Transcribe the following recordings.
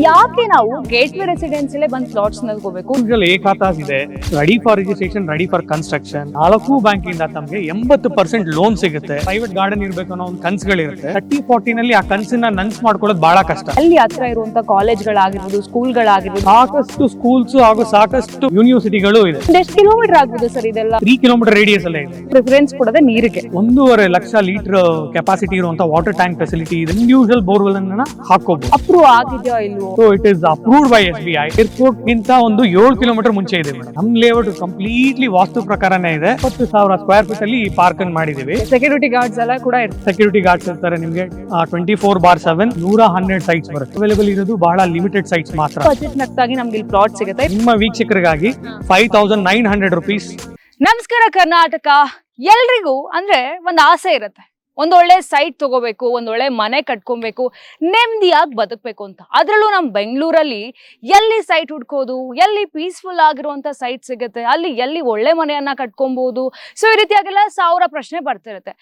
ಯಾಕೆ ನಾವು ಗೇಟ್ವೇ ರೆಸಿಡೆನ್ಸಿಲೇ ಬಂದು ಪ್ಲಾಟ್ಸ್ ನಲ್ಕೋಬೇಕು? ಖಾತಾಸ್ ಇದೆ, ready for registration, ready for construction. 4 ಬ್ಯಾಂಕಿಂದ ತಮಗೆ 80% ಲೋನ್ ಸಿಗುತ್ತೆ. ಪ್ರೈವೇಟ್ ಗಾರ್ಡನ್ ಇರಬೇಕು ಅನ್ನೋ ಒಂದು ಕನ್ಸುಗಳಿರುತ್ತೆ. 30-40 ನಲ್ಲಿ ಆ ಕನ್ಸನ್ನ ನನ್ಸ್ ಮಾಡ್ಕೊಳ್ಳೋದು ಬಹಳ ಕಷ್ಟ. ಅಲ್ಲಿ ಹತ್ರ ಇರುವಂತ ಕಾಲೇಜ್ಗಳಾಗಿರ್ಬೋದು, ಸ್ಕೂಲ್ಗಳಾಗಿರ್ಬೋದು, ಸಾಕಷ್ಟು ಸ್ಕೂಲ್ಸ್ ಹಾಗೂ ಸಾಕಷ್ಟು ಯೂನಿವರ್ಸಿಟಿಗಳು ಇದೆ. ಎಷ್ಟು ಕಿಲೋಮೀಟರ್ ಆಗ್ಬೋದು ಸರ್ ಇದೆಲ್ಲ? 3 ಕಿಲೋಮೀಟರ್ ರೇಡಿಯಸ್ ಅಲ್ಲೇ ಇದೆ. ಪ್ರಿಫರೆನ್ಸ್ ಕೊಡೋದೇ ನೀರಿಗೆ. 1.5 ಲಕ್ಷ ಲೀಟರ್ ಕೆಪಾಸಿಟಿ ಇರುವಂತ ವಾಟರ್ ಟ್ಯಾಂಕ್ ಫೆಸಿಲಿಟಿ ಇದೆ. ಇಂಡಿವಿಜುವಲ್ ಬೋರ್ವೆಲ್ ಅನ್ನ ಹಾಕೋಬಹುದು. ಅಪ್ರೂವ್ ಆಗಿದೆಯಾ ಇಲ್ವೋ? So it is approved by SBI. Airport ಗಿಂತ ಒಂದು 7 ಕಿಲೋಮೀಟರ್ ಮುಂಚೆ ಇದೆ ಮೇಡಮ್. ನಮ್ ಲೇಔಟ್ ಕಂಪ್ಲೀಟ್ಲಿ ವಾಸ್ತು ಪ್ರಕಾರನೇ ಇದೆ. 20,000 ಸ್ಕ್ವೇರ್ ಫೀಟ್ ಅಲ್ಲಿ ಪಾರ್ಕ್ ಅನ್ನು ಮಾಡಿದೀವಿ. ಸೆಕ್ಯೂರಿಟಿ ಗಾರ್ಡ್ಸ್ ಎಲ್ಲ ಕೂಡ ಇರ್ತಾರೆ. ಸೆಕ್ಯೂರಿಟಿ ಗಾರ್ಡ್ಸ್ ಇರ್ತಾರೆ. ನಿಮ್ಗೆ 24/7 112 ಸೈಟ್ಸ್ ಬರುತ್ತೆ. ಅವೈಲೇಬಲ್ ಇರೋದು ಬಹಳ ಲಿಮಿಟೆಡ್ ಸೈಟ್ಸ್ ಮಾತ್ರ. ಬಜೆಟ್ ನಕ್ಕಾಗಿ ನಮ್ಗೆ ಇಲ್ಲಿ ಪ್ಲಾಟ್ ಸಿಗುತ್ತೆ. ನಿಮ್ಮ ವೀಕ್ಷಕರಿಗಾಗಿ 5,900 ರೂಪೀಸ್. ನಮಸ್ಕಾರ ಕರ್ನಾಟಕ. ಎಲ್ರಿಗೂ ಅಂದ್ರೆ ಒಂದು ಆಸೆ ಇರುತ್ತೆ, ಒಂದೊಳ್ಳೆ ಸೈಟ್ ತಗೋಬೇಕು, ಒಂದೊಳ್ಳೆ ಮನೆ ಕಟ್ಕೊಬೇಕು, ನೆಮ್ಮದಿಯಾಗಿ ಬದುಕಬೇಕು ಅಂತ. ಅದರಲ್ಲೂ ನಮ್ಮ ಬೆಂಗಳೂರಲ್ಲಿ ಎಲ್ಲಿ ಸೈಟ್ ಹುಡ್ಕೋದು, ಎಲ್ಲಿ ಪೀಸ್ಫುಲ್ ಆಗಿರುವಂಥ ಸೈಟ್ ಸಿಗುತ್ತೆ, ಅಲ್ಲಿ ಎಲ್ಲಿ ಒಳ್ಳೆ ಮನೆಯನ್ನ ಕಟ್ಕೊಬಹುದು. ಸೊ ಈ ರೀತಿಯಾಗೆಲ್ಲ 1000 ಪ್ರಶ್ನೆ ಬರ್ತಿರುತ್ತೆ.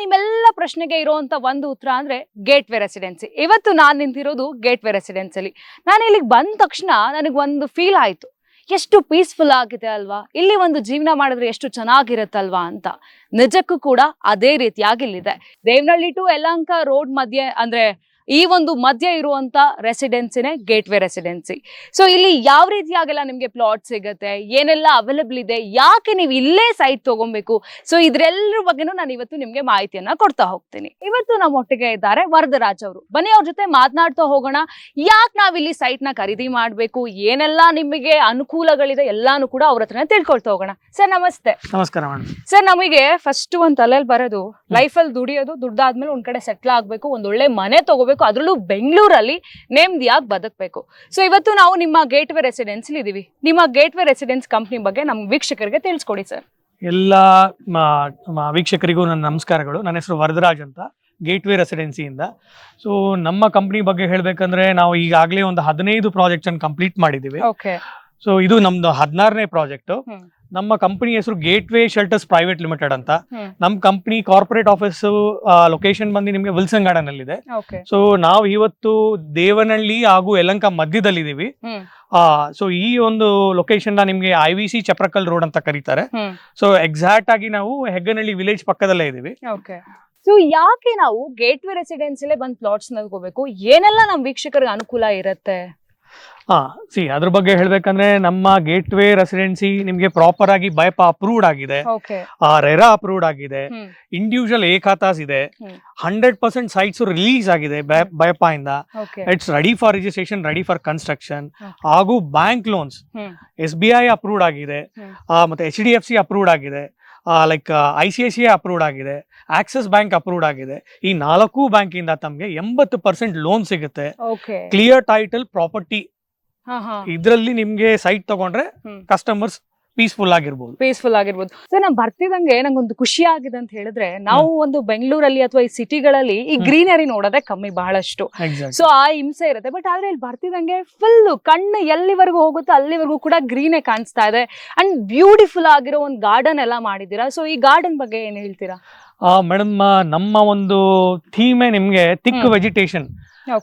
ನಿಮ್ಮೆಲ್ಲ ಪ್ರಶ್ನೆಗೆ ಇರುವಂಥ ಒಂದು ಉತ್ತರ ಅಂದ್ರೆ ಗೇಟ್ವೇ ರೆಸಿಡೆನ್ಸಿ. ಇವತ್ತು ನಾನು ನಿಂತಿರೋದು ಗೇಟ್ವೇ ರೆಸಿಡೆನ್ಸಿಯಲ್ಲಿ. ನಾನು ಇಲ್ಲಿಗೆ ಬಂದ ತಕ್ಷಣ ನನಗೆ ಒಂದು ಫೀಲ್ ಆಯ್ತು, ಎಷ್ಟು ಪೀಸ್ಫುಲ್ ಆಗಿದೆ ಅಲ್ವಾ, ಇಲ್ಲಿ ಒಂದು ಜೀವನ ಮಾಡಿದ್ರೆ ಎಷ್ಟು ಚೆನ್ನಾಗಿರುತ್ತಲ್ವಾ ಅಂತ. ನಿಜಕ್ಕೂ ಕೂಡ ಅದೇ ರೀತಿಯಾಗಿ ಇಲ್ಲಿದೆ. ದೇವನಹಳ್ಳಿ ಟು ಯಲಹಂಕ ರೋಡ್ ಮಧ್ಯೆ ಅಂದ್ರೆ ಈ ಒಂದು ಮಧ್ಯೆ ಇರುವಂತ ರೆಸಿಡೆನ್ಸಿನೇ ಗೇಟ್ವೇ ರೆಸಿಡೆನ್ಸಿ. ಸೊ ಇಲ್ಲಿ ಯಾವ ರೀತಿಯಾಗೆಲ್ಲ ನಿಮ್ಗೆ ಪ್ಲಾಟ್ ಸಿಗುತ್ತೆ, ಏನೆಲ್ಲ ಅವೈಲೇಬಲ್ ಇದೆ, ಯಾಕೆ ನೀವು ಇಲ್ಲೇ ಸೈಟ್ ತಗೊಬೇಕು, ಸೊ ಇದ್ರೆಲ್ಲರ ಬಗ್ಗೆನೂ ನಾನು ಇವತ್ತು ನಿಮ್ಗೆ ಮಾಹಿತಿಯನ್ನ ಕೊಡ್ತಾ ಹೋಗ್ತೀನಿ. ಇವತ್ತು ನಮ್ಮ ಒಟ್ಟಿಗೆ ಇದ್ದಾರೆ ವರದರಾಜ್ ಅವರು. ಬನ್ನಿ ಅವ್ರ ಜೊತೆ ಮಾತನಾಡ್ತಾ ಹೋಗೋಣ. ಯಾಕೆ ನಾವಿಲ್ಲಿ ಸೈಟ್ ನ ಖರೀದಿ ಮಾಡ್ಬೇಕು, ಏನೆಲ್ಲ ನಿಮಗೆ ಅನುಕೂಲಗಳಿದೆ, ಎಲ್ಲಾನು ಕೂಡ ಅವ್ರ ಹತ್ರನೇ ತಿಳ್ಕೊಳ್ತಾ ಹೋಗೋಣ. ಸರ್ ನಮಸ್ತೆ. ನಮಸ್ಕಾರ ಮೇಡಮ್. ಸರ್ ನಮಗೆ ಫಸ್ಟ್ ಒಂದ್ ತಲೆಯಲ್ಲಿ ಬರೋದು, ಲೈಫಲ್ಲಿ ದುಡಿಯೋದು, ದುಡ್ದಾದ್ಮೇಲೆ ಒಂದ್ ಕಡೆ ಸೆಟ್ಲ್ ಆಗ್ಬೇಕು, ಒಂದೊಳ್ಳೆ ಮನೆ ತಗೋಬೇಕು, ಅದರಲ್ಲೂ ಬೆಂಗಳೂರಲ್ಲಿ ನೆಮ್ಮದಿಯಾಗಿ ಬದುಕಬೇಕು. ಸೊ ಇವತ್ತು ನಾವು ನಿಮ್ಮ ಗೇಟ್ವೇ ರೆಸಿಡೆನ್ಸ್ ಇದೀವಿ. ನಿಮ್ಮ ಗೇಟ್ವೇ ರೆಸಿಡೆನ್ಸ್ ಕಂಪ್ನಿ ಬಗ್ಗೆ ನಮ್ಮ ವೀಕ್ಷಕರಿಗೆ ತಿಳಿಸ್ಕೊಡಿ ಸರ್. ಎಲ್ಲ ವೀಕ್ಷಕರಿಗೂ ನನ್ನ ನಮಸ್ಕಾರಗಳು. ನನ್ನ ಹೆಸರು ವರದರಾಜ್ ಅಂತ, ಗೇಟ್ವೇ ರೆಸಿಡೆನ್ಸಿಯಿಂದ. ಸೊ ನಮ್ಮ ಕಂಪ್ನಿ ಬಗ್ಗೆ ಹೇಳ್ಬೇಕಂದ್ರೆ ನಾವು ಈಗಾಗಲೇ ಒಂದು 15 ಪ್ರಾಜೆಕ್ಟ್ಸ್ ಅನ್ನು ಕಂಪ್ಲೀಟ್ ಮಾಡಿದ್ದೀವಿ. ಸೊ ಇದು ನಮ್ದು 16ನೇ ಪ್ರಾಜೆಕ್ಟ್. ನಮ್ಮ ಕಂಪನಿ ಹೆಸರು ಗೇಟ್ವೇ ಶೆಲ್ಟರ್ಸ್ ಪ್ರೈವೇಟ್ ಲಿಮಿಟೆಡ್ ಅಂತ. ನಮ್ಮ ಕಂಪನಿ ಕಾರ್ಪೊರೇಟ್ ಆಫೀಸ್ ಲೊಕೇಶನ್ ಬಂದು ನಿಮ್ಗೆ ವಿಲ್ಸನ್ ಗಾರ್ಡನ್ ಅಲ್ಲಿ ಇದೆ. ಸೊ ನಾವು ಇವತ್ತು ದೇವನಹಳ್ಳಿ ಹಾಗೂ ಯಲಹಂಕ ಮಧ್ಯದಲ್ಲಿದ್ದೀವಿ. ಸೊ ಈ ಒಂದು ಲೊಕೇಶನ್ ನ ನಿಮ್ಗೆ IVC ಚಪ್ರಕಲ್ ರೋಡ್ ಅಂತ ಕರೀತಾರೆ. ಸೊ ಎಕ್ಸಾಕ್ಟ್ ಆಗಿ ನಾವು ಹೆಗ್ಗನಹಳ್ಳಿ ವಿಲೇಜ್ ಪಕ್ಕದಲ್ಲೇ ಇದೀವಿ. ಸೊ ಯಾಕೆ ನಾವು ಗೇಟ್ವೇ ರೆಸಿಡೆನ್ಸಿಲೇ ಬಂದು ಪ್ಲಾಟ್ಸ್ ನಲ್ಕೋಬೇಕು, ಏನೆಲ್ಲ ನಮ್ಮ ವೀಕ್ಷಕರಿಗೆ ಅನುಕೂಲ ಇರುತ್ತೆ? ಅದ್ರ ಬಗ್ಗೆ ಹೇಳ್ಬೇಕಂದ್ರೆ ನಮ್ಮ ಗೇಟ್ವೇ ರೆಸಿಡೆನ್ಸಿ ನಿಮ್ಗೆ ಪ್ರಾಪರ್ ಆಗಿ ಬೈಪಾ ಅಪ್ರೂವ್ಡ್ ಆಗಿದೆ, ರೆರಾ ಅಪ್ರೂವ್ಡ್ ಆಗಿದೆ, ಇಂಡಿವಿಜುವಲ್ ಖಾತಾಸ್ ಇದೆ, 100% ಸೈಟ್ಸ್ ರಿಲೀಸ್ ಆಗಿದೆ ಬೈಪಾ ಇಂದ. It's ready for registration, ready for construction, ಹಾಗೂ ಬ್ಯಾಂಕ್ ಲೋನ್ಸ್ SBI ಅಪ್ರೂವ್ಡ್ ಆಗಿದೆ, ಮತ್ತೆ HDFC ಅಪ್ರೂವ್ಡ್ ಆಗಿದೆ, ಲೈಕ್ ICICI ಅಪ್ರೂವ್ಡ್ ಆಗಿದೆ, ಆಕ್ಸಿಸ್ ಬ್ಯಾಂಕ್ ಅಪ್ರೂವ್ಡ್ ಆಗಿದೆ. ಈ 4 ಬ್ಯಾಂಕಿಂದ ತಮಗೆ 80% ಲೋನ್ ಸಿಗುತ್ತೆ. Clear title property. ಇದ್ರಲ್ಲಿ ನಿಮ್ಗೆ ಸೈಟ್ ತಗೊಂಡ್ರೆ ಕಸ್ಟಮರ್ಸ್ ಪೀಸ್ಫುಲ್ ಆಗಿರ್ಬೋದು. ಸರ್ ನಾನು ಬರ್ತಿದಂಗೆ ನಂಗೊಂದು ಖುಷಿ ಆಗಿದೆ ಅಂತ ಹೇಳಿದ್ರೆ, ನಾವು ಒಂದು ಬೆಂಗಳೂರಲ್ಲಿ ಅಥವಾ ಈ ಸಿಟಿಗಳಲ್ಲಿ ಈ ಗ್ರೀನರಿ ನೋಡೋದೇ ಕಮ್ಮಿ ಬಹಳಷ್ಟು. ಸೊ ಆ ಹಿಂಸೆ ಇರುತ್ತೆ. ಬಟ್ ಆದ್ರೆ ಇಲ್ಲಿ ಬರ್ತಿದಂಗೆ ಫುಲ್ ಕಣ್ಣು ಎಲ್ಲಿವರೆಗೂ ಹೋಗುತ್ತೋ ಅಲ್ಲಿವರೆಗೂ ಕೂಡ ಗ್ರೀನೇ ಕಾಣಿಸ್ತಾ ಇದೆ. ಅಂಡ್ ಬ್ಯೂಟಿಫುಲ್ ಆಗಿರೋ ಒಂದು ಗಾರ್ಡನ್ ಎಲ್ಲ ಮಾಡಿದೀರಾ. ಸೊ ಈ ಗಾರ್ಡನ್ ಬಗ್ಗೆ ಏನ್ ಹೇಳ್ತೀರಾ? ಮೇಡಮ್, ನಮ್ಮ ಒಂದು ಥೀಮೇ ನಿಮ್ಗೆ ಥಿಕ್ ವೆಜಿಟೇಷನ್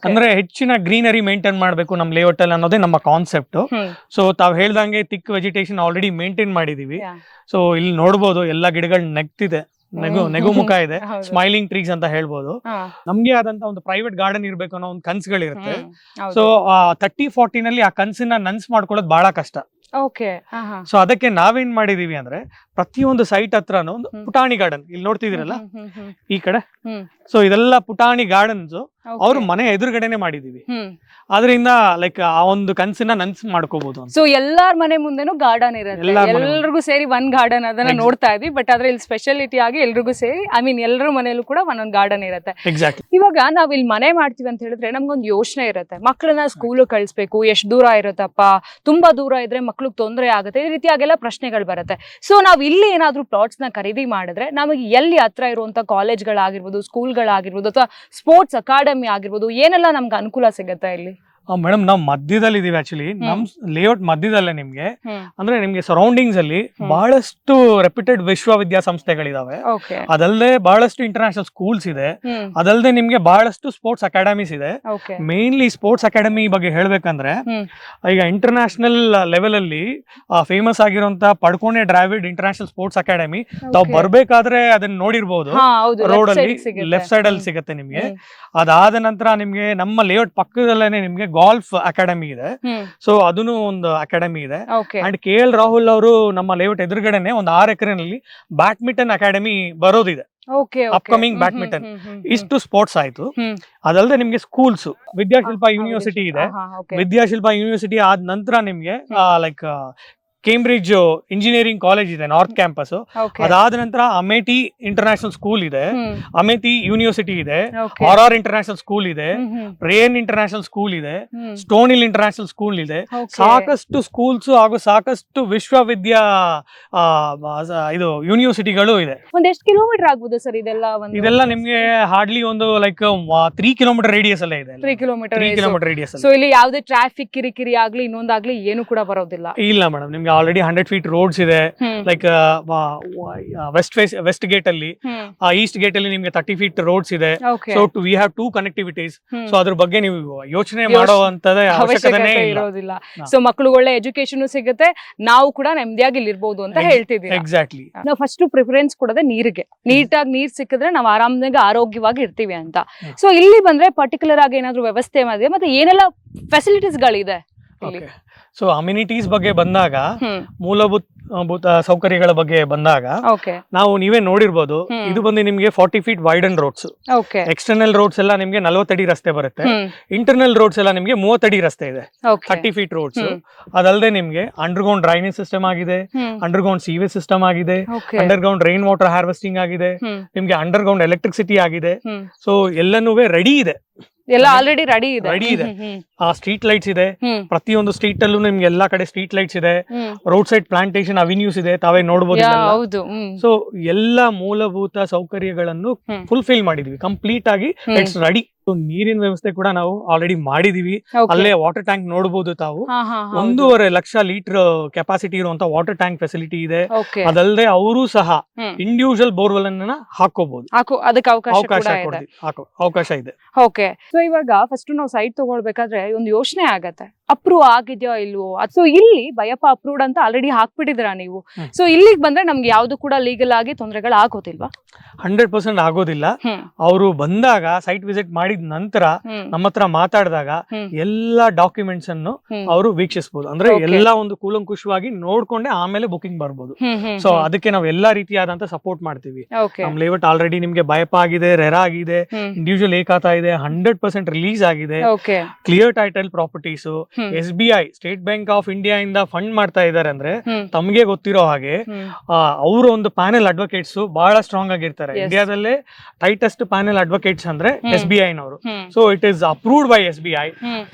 ಅಂದ್ರೆ ಹೆಚ್ಚಿನ ಗ್ರೀನರಿ ಮೇಂಟೈನ್ ಮಾಡಬೇಕು ನಮ್ಮ ಲೇಔಟ್ ಅಲ್ಲಿ ಅನ್ನೋದೇ ನಮ್ಮ ಕಾನ್ಸೆಪ್ಟ್. ಸೊ ತಾವ್ ಹೇಳ್ದಂಗೆ ಥಿಕ್ ವೆಜಿಟೇಷನ್ ಆಲ್ರೆಡಿ ಮೇಂಟೈನ್ ಮಾಡಿದೀವಿ. ಸೊ ಇಲ್ಲಿ ನೋಡ್ಬೋದು ಎಲ್ಲ ಗಿಡಗಳು ನೆಗ್ತಿದೆ, ನೆಗು ಮುಖ ಇದೆ, ಸ್ಮೈಲಿಂಗ್ ಟ್ರೀಸ್ ಅಂತ ಹೇಳ್ಬೋದು. ನಮ್ಗೆ ಆದಂತ ಒಂದು ಪ್ರೈವೇಟ್ ಗಾರ್ಡನ್ ಇರ್ಬೇಕು ಅನ್ನೋ ಒಂದು ಕನ್ಸುಗಳಿರುತ್ತೆ. ಸೊ 30-40 ನಲ್ಲಿ ಆ ಕನ್ಸನ್ನ ನನ್ಸ್ ಮಾಡ್ಕೊಳ್ಳೋದು ಬಹಳ ಕಷ್ಟ. ಸೊ ಅದಕ್ಕೆ ನಾವೇನ್ ಮಾಡಿದೀವಿ ಅಂದ್ರೆ, ಪ್ರತಿಯೊಂದು ಸೈಟ್ ಹತ್ರನೂ ಒಂದು ಪುಟಾಣಿ ಗಾರ್ಡನ್, ಇಲ್ಲಿ ನೋಡ್ತಿದ್ದೀರಲ್ಲ ಈ ಕಡೆ, ಸೊ ಇದೆಲ್ಲ ಪುಟಾಣಿ ಗಾರ್ಡನ್ಸ್ ಅವ್ರ ಮನೆ ಎದುರುಗಡೆನೆ ಮಾಡಿದೀವಿ. ಅದರಿಂದ ಲೈಕ್ ಆ ಒಂದು ಕನ್ಸನ್ನ ನನ್ಸ್ ಮಾಡ್ಕೋಬಹುದು. ಸೊ ಎಲ್ಲಾರ ಮನೆ ಮುಂದೆನೂ ಗಾರ್ಡನ್ ಇರುತ್ತೆ, ಎಲ್ರಿಗೂ ಸೇರಿ ಒಂದ್ ಗಾರ್ಡನ್ ಅದನ್ನ ನೋಡ್ತಾ ಇದ್ವಿ. ಬಟ್ ಆದ್ರೆ ಇಲ್ಲಿ ಸ್ಪೆಷಾಲಿಟಿ ಆಗಿ ಎಲ್ರಿಗೂ ಸೇರಿ, ಎಲ್ಲರ ಮನೆಯಲ್ಲೂ ಕೂಡ ಒಂದೊಂದು ಗಾರ್ಡನ್ ಇರುತ್ತೆ. ಇವಾಗ ನಾವ್ ಇಲ್ಲಿ ಮನೆ ಮಾಡ್ತೀವಿ ಅಂತ ಹೇಳಿದ್ರೆ ನಮ್ಗೊಂದು ಯೋಚನೆ ಇರುತ್ತೆ, ಮಕ್ಕಳನ್ನ ಸ್ಕೂಲ್ ಕಳಿಸ್ಬೇಕು, ಎಷ್ಟು ದೂರ ಇರುತ್ತಪ್ಪ, ತುಂಬಾ ದೂರ ಇದ್ರೆ ಮಕ್ಳಿಗೆ ತೊಂದರೆ ಆಗುತ್ತೆ, ಈ ರೀತಿಯಾಗೆಲ್ಲ ಪ್ರಶ್ನೆಗಳು ಬರುತ್ತೆ. ಸೊ ನಾವ್ ಇಲ್ಲಿ ಏನಾದ್ರೂ ಪ್ಲಾಟ್ಸ್ ನ ಖರೀದಿ ಮಾಡಿದ್ರೆ ನಮಗೆ ಎಲ್ಲಿ ಹತ್ರ ಇರುವಂತ ಕಾಲೇಜ್ಗಳಾಗಿರ್ಬೋದು, ಸ್ಕೂಲ್ಗಳಾಗಿರ್ಬೋದು, ಅಥವಾ ಸ್ಪೋರ್ಟ್ಸ್ ಅಕಾಡೆಮಿ ಆಗಿರ್ಬೋದು, ಏನೆಲ್ಲ ನಮ್ಗೆ ಅನುಕೂಲ ಸಿಗುತ್ತೆ ಇಲ್ಲಿ? ಮೇಡಮ್ ನಾವು ಮಧ್ಯದಲ್ಲಿ ಇದೀವಿ ಆಕ್ಚುಲಿ ನಮ್ ಲೇಔಟ್ ಮಧ್ಯದಲ್ಲೇ ನಿಮ್ಗೆ ಅಂದ್ರೆ ನಿಮ್ಗೆ ಸರೌಂಡಿಂಗ್ಸ್ ಅಲ್ಲಿ ಬಹಳಷ್ಟು ರೆಪ್ಯೂಟೆಡ್ ವಿಶ್ವವಿದ್ಯಾಸಂಸ್ಥೆಗಳಿದಾವೆ. ಅದಲ್ಲದೆ ಬಹಳಷ್ಟು ಇಂಟರ್ನ್ಯಾಷನಲ್ ಸ್ಕೂಲ್ಸ್ ಇದೆ. ಅದಲ್ಲದೆ ನಿಮ್ಗೆ ಬಹಳಷ್ಟು ಸ್ಪೋರ್ಟ್ಸ್ ಅಕಾಡೆಮೀಸ್ ಇದೆ. ಮೇನ್ಲಿ ಸ್ಪೋರ್ಟ್ಸ್ ಅಕಾಡೆಮಿ ಬಗ್ಗೆ ಹೇಳ್ಬೇಕಂದ್ರೆ ಈಗ ಇಂಟರ್ನ್ಯಾಷನಲ್ ಲೆವೆಲ್ ಅಲ್ಲಿ ಫೇಮಸ್ ಆಗಿರುವಂತ Padukone Dravid international sports academy ತಾವು ಬರ್ಬೇಕಾದ್ರೆ ಅದನ್ನ ನೋಡಿರ್ಬಹುದು. ರೋಡ್ ಅಲ್ಲಿ ಲೆಫ್ಟ್ ಸೈಡ್ ಅಲ್ಲಿ ಸಿಗುತ್ತೆ ನಿಮ್ಗೆ. ಅದಾದ ನಂತರ ನಿಮ್ಗೆ ನಮ್ಮ ಲೇಔಟ್ ಪಕ್ಕದಲ್ಲೇನೆ ನಿಮ್ಗೆ ಗಾಲ್ಫ್ ಅಕಾಡೆಮಿ ಇದೆ. ಸೊ ಅದನ್ನು ಒಂದು ಅಕಾಡೆಮಿ ಇದೆ. ಅಂಡ್ KL ರಾಹುಲ್ ಅವರು ನಮ್ಮ ಲೇಔಟ್ ಎದುರುಗಡೆನೆ ಒಂದು 6 ಎಕರೆನಲ್ಲಿ ಬ್ಯಾಡ್ಮಿಂಟನ್ ಅಕಾಡೆಮಿ ಬರೋದಿದೆ. Upcoming badminton. ಇಷ್ಟು ಸ್ಪೋರ್ಟ್ಸ್ ಆಯ್ತು. ಅದಲ್ಲದೆ ನಿಮ್ಗೆ ಸ್ಕೂಲ್ಸ್ ವಿದ್ಯಾಶಿಲ್ಪ ಯೂನಿವರ್ಸಿಟಿ ಇದೆ. ವಿದ್ಯಾಶಿಲ್ಪ ಯೂನಿವರ್ಸಿಟಿ ಆದ ನಂತರ ನಿಮ್ಗೆ ಲೈಕ್ ಕೇಂಬ್ರಿಡ್ಜ್ ಇಂಜಿನಿಯರಿಂಗ್ ಕಾಲೇಜ್ ಇದೆ, ನಾರ್ತ್ ಕ್ಯಾಂಪಸ್. ಅದಾದ ನಂತರ ಅಮೇಠಿ ಇಂಟರ್ನ್ಯಾಷನಲ್ ಸ್ಕೂಲ್ ಇದೆ, ಅಮೇಠಿ ಯೂನಿವರ್ಸಿಟಿ ಇದೆ, RR ಇಂಟರ್ನ್ಯಾಷನಲ್ ಸ್ಕೂಲ್ ಇದೆ, ರೇನ್ ಇಂಟರ್ನ್ಯಾಷನಲ್ ಸ್ಕೂಲ್ ಇದೆ, ಸ್ಟೋನ್ ಹಿಲ್ ಇಂಟರ್ನ್ಯಾಷನಲ್ ಸ್ಕೂಲ್ ಇದೆ. ಸಾಕಷ್ಟು ಸ್ಕೂಲ್ಸ್ ಹಾಗೂ ಸಾಕಷ್ಟು ವಿಶ್ವವಿದ್ಯಾ ಇದು ಯೂನಿವರ್ಸಿಟಿಗಳು ಇದೆ. ಒಂದೆಷ್ಟು ಕಿಲೋಮೀಟರ್ ಆಗ್ಬೋದು ಸರ್ ಇದೆಲ್ಲ ನಿಮ್ಗೆ ಹಾರ್ಡ್ಲಿ ಒಂದು ಲೈಕ್ 3 ಕಿಲೋಮೀಟರ್ ರೇಡಿಯಸ್ ಅಲ್ಲೇ ಇದೆ. 3 ಕಿಲೋಮೀಟರ್ ರೇಡಿಯಸ್. ಸೊ ಇಲ್ಲಿ ಯಾವುದೇ ಟ್ರಾಫಿಕ್ ಕಿರಿಕಿರಿ ಆಗ್ಲಿ ಇನ್ನೊಂದಾಗ್ಲಿ ಏನು ಕೂಡ ಬರೋದಿಲ್ಲ. ಇಲ್ಲ ಮೇಡಮ್, ನಿಮ್ಗೆ ಆಲ್ರೆಡಿ 100 ಫೀಟ್ ರೋಡ್ಸ್ ಇದೆ. ಲೈಕ್ ವೆಸ್ಟ್ ಗೇಟ್ ಅಲ್ಲಿ, ಈಸ್ಟ್ ಗೇಟ್ ಅಲ್ಲಿ ನಿಮ್ಗೆ 30 ಫೀಟ್ ರೋಡ್ಸ್ ಇದೆ. So we have 2 connectivities. So ಅದ್ರ ಬಗ್ಗೆ ನೀವು ಯೋಚನೆ ಮಾಡುವಂತದ ಅವಶ್ಯಕತೆ ಇರೋದಿಲ್ಲ. ಸೊ ಮಕ್ಕಳು ಒಳ್ಳೆ ಎಜುಕೇಶನ್ ಸಿಗುತ್ತೆ, ನಾವು ಕೂಡ ನೆಮ್ಮದಿಯಾಗಿ ಇಲ್ಲಿರ್ಬೋದು ಅಂತ ಹೇಳ್ತಿದ್ದೀವಿ. ಎಕ್ಸಾಕ್ಟ್ಲಿ. ನಾವು ಫಸ್ಟ್ ಪ್ರಿಫರೆನ್ಸ್ ಕೊಡೋದೇ ನೀರಿಗೆ. ನೀಟಾಗಿ ನೀರ್ ಸಿಕ್ಕಿದ್ರೆ ನಾವು ಆರಾಮಾಗಿ ಆರೋಗ್ಯವಾಗಿ ಇರ್ತೀವಿ ಅಂತ. ಸೊ ಇಲ್ಲಿ ಬಂದ್ರೆ ಪರ್ಟಿಕ್ಯುಲರ್ ಆಗಿ ಏನಾದ್ರು ವ್ಯವಸ್ಥೆ ಮಾಡಿದೆ ಮತ್ತೆ ಏನೆಲ್ಲ ಫೆಸಿಲಿಟೀಸ್ ಗಳಿದೆ ಇಲ್ಲಿ? ಸೊ ಅಮ್ಯುನಿಟೀಸ್ ಬಗ್ಗೆ ಬಂದಾಗ, ಮೂಲಭೂತ ಸೌಕರ್ಯಗಳ ಬಗ್ಗೆ ಬಂದಾಗ ನಾವು ನೀವೇ ನೋಡಿರ್ಬೋದು, ಇದು ಬಂದು ನಿಮ್ಗೆ 40 feet widen roads. External roads ಎಲ್ಲ ನಿಮ್ಗೆ 40 ಅಡಿ ರಸ್ತೆ ಬರುತ್ತೆ. ಇಂಟರ್ನಲ್ ರೋಡ್ಸ್ ಎಲ್ಲ ನಿಮ್ಗೆ 30 ಅಡಿ ರಸ್ತೆ ಇದೆ, 30 ಫೀಟ್ ರೋಡ್ಸ್. ಅದಲ್ಲದೆ ನಿಮ್ಗೆ ಅಂಡರ್ಗ್ರೌಂಡ್ ಡ್ರೈನೇಜ್ ಸಿಸ್ಟಮ್ ಆಗಿದೆ, ಅಂಡರ್ಗ್ರೌಂಡ್ ಸೀವೇಜ್ ಸಿಸ್ಟಮ್ ಆಗಿದೆ, ಅಂಡರ್ಗ್ರೌಂಡ್ ರೈನ್ ವಾಟರ್ ಹಾರ್ವೆಸ್ಟಿಂಗ್ ಆಗಿದೆ, ನಿಮ್ಗೆ ಅಂಡರ್ಗ್ರೌಂಡ್ ಎಲೆಕ್ಟ್ರಿಸಿಟಿ ಆಗಿದೆ. ಸೊ ಎಲ್ಲನೂ ರೆಡಿ ಇದೆ, ಎಲ್ಲ ಆಲ್ರೆಡಿ ರೆಡಿ ಇದೆ. ಸ್ಟ್ರೀಟ್ ಲೈಟ್ಸ್ ಇದೆ, ಪ್ರತಿಯೊಂದು ಸ್ಟ್ರೀಟ್ ಅಲ್ಲೂ ನಿಮ್ಗೆ ಎಲ್ಲಾ ಕಡೆ ಸ್ಟ್ರೀಟ್ ಲೈಟ್ಸ್ ಇದೆ. ರೋಡ್ ಸೈಡ್ ಪ್ಲಾಂಟೇಶನ್ ಅವೆನ್ಯೂಸ್ ಇದೆ, ತಾವೇ ನೋಡಬಹುದು. ಸೊ ಎಲ್ಲಾ ಮೂಲಭೂತ ಸೌಕರ್ಯಗಳನ್ನು ಫುಲ್ಫಿಲ್ ಮಾಡಿದೀವಿ, ಕಂಪ್ಲೀಟ್ ಆಗಿ ಇಟ್ಸ್ ರೆಡಿ. ನೀರಿನ ವ್ಯವಸ್ಥೆ ಕೂಡ ನಾವು ಆಲ್ರೆಡಿ ಮಾಡಿದೀವಿ. ಅಲ್ಲೇ ವಾಟರ್ ಟ್ಯಾಂಕ್ ನೋಡಬಹುದು ತಾವು. 1.5 ಲಕ್ಷ ಲೀಟರ್ ಕೆಪಾಸಿಟಿ ಇರುವಂತ ವಾಟರ್ ಟ್ಯಾಂಕ್ ಫೆಸಿಲಿಟಿ ಇದೆ. ಅದಲ್ಲದೆ ಅವರು ಸಹ ಇಂಡಿವಿಜುವಲ್ ಬೋರ್ವೆಲ್ ಅನ್ನ ಹಾಕೋಬಹುದು, ಅದಕ್ಕೆ ಅವಕಾಶ ಇದೆ. ಓಕೆ. ಸೊ ಇವಾಗ ಫಸ್ಟ್ ನಾವು ಸೈಟ್ ತಗೊಳ್ಬೇಕಾದ್ರೆ ಒಂದು ಯೋಚನೆ ಆಗತ್ತೆ, ಅಪ್ರೂವ್ ಆಗಿದ್ಯೋ ಇಲ್ವೋ. ಸೊ ಇಲ್ಲಿ ಬಯಪ್ಪ ಅಪ್ರೂವ್ಡ್ ಅಂತ ಆಲ್ರೆಡಿ ಹಾಕ್ಬಿಟ್ಟಿದ್ರ ನೀವು. ಸೊ ಇಲ್ಲಿಗೆ ಬಂದ್ರೆ ನಮ್ಗೆ ಯಾವ್ದು ಕೂಡ ಲೀಗಲ್ ಆಗಿ ತೊಂದರೆಗಳು ಆಗೋದಿಲ್ವಾ? 100% ಆಗೋದಿಲ್ಲ. ಅವರು ಬಂದಾಗ ಸೈಟ್ ವಿಸಿಟ್ ಮಾಡಿದ ನಂತರ ನಮ್ಮ ಹತ್ರ ಮಾತಾಡಿದಾಗ ಎಲ್ಲಾ ಡಾಕ್ಯುಮೆಂಟ್ಸ್ ಅನ್ನು ಅವರು ವೀಕ್ಷಿಸಬಹುದು. ಅಂದ್ರೆ ಎಲ್ಲಾ ಒಂದು ಕೂಲಂಕುಷವಾಗಿ ನೋಡ್ಕೊಂಡೆ ಆಮೇಲೆ ಬುಕಿಂಗ್ ಬರ್ಬೋದು. ಸೊ ಅದಕ್ಕೆ ನಾವು ಎಲ್ಲಾ ರೀತಿಯಾದಂತ ಸಪೋರ್ಟ್ ಮಾಡ್ತೀವಿ. ನಮ್ ಲೇಔಟ್ ಆಲ್ರೆಡಿ ನಿಮ್ಗೆ ಬಯಪ ಆಗಿದೆ, ರೆರಾ ಆಗಿದೆ, ಇಂಡಿವಿಜುವಲ್ ಏಕಾತ ಇದೆ, 100% ರಿಲೀಸ್ ಆಗಿದೆ, clear title properties. SBI state bank of India ಇಂದ ಫಂಡ್ ಮಾಡ್ತಾ ಇದಾರೆ ಅಂದ್ರೆ ತಮ್ಗೆ ಗೊತ್ತಿರೋ ಹಾಗೆ ಅವರು ಒಂದು ಪ್ಯಾನೆಲ್ ಅಡ್ವೊಕೇಟ್ಸ್ ಬಹಳ ಸ್ಟ್ರಾಂಗ್ ಆಗಿರ್ತಾರೆ. ಇಂಡಿಯಾದಲ್ಲೇ ಟೈಟೆಸ್ಟ್ ಪ್ಯಾನೆಲ್ ಅಡ್ವೊಕೇಟ್ಸ್ ಅಂದ್ರೆ SBI ನವರು. So it is approved by SBI.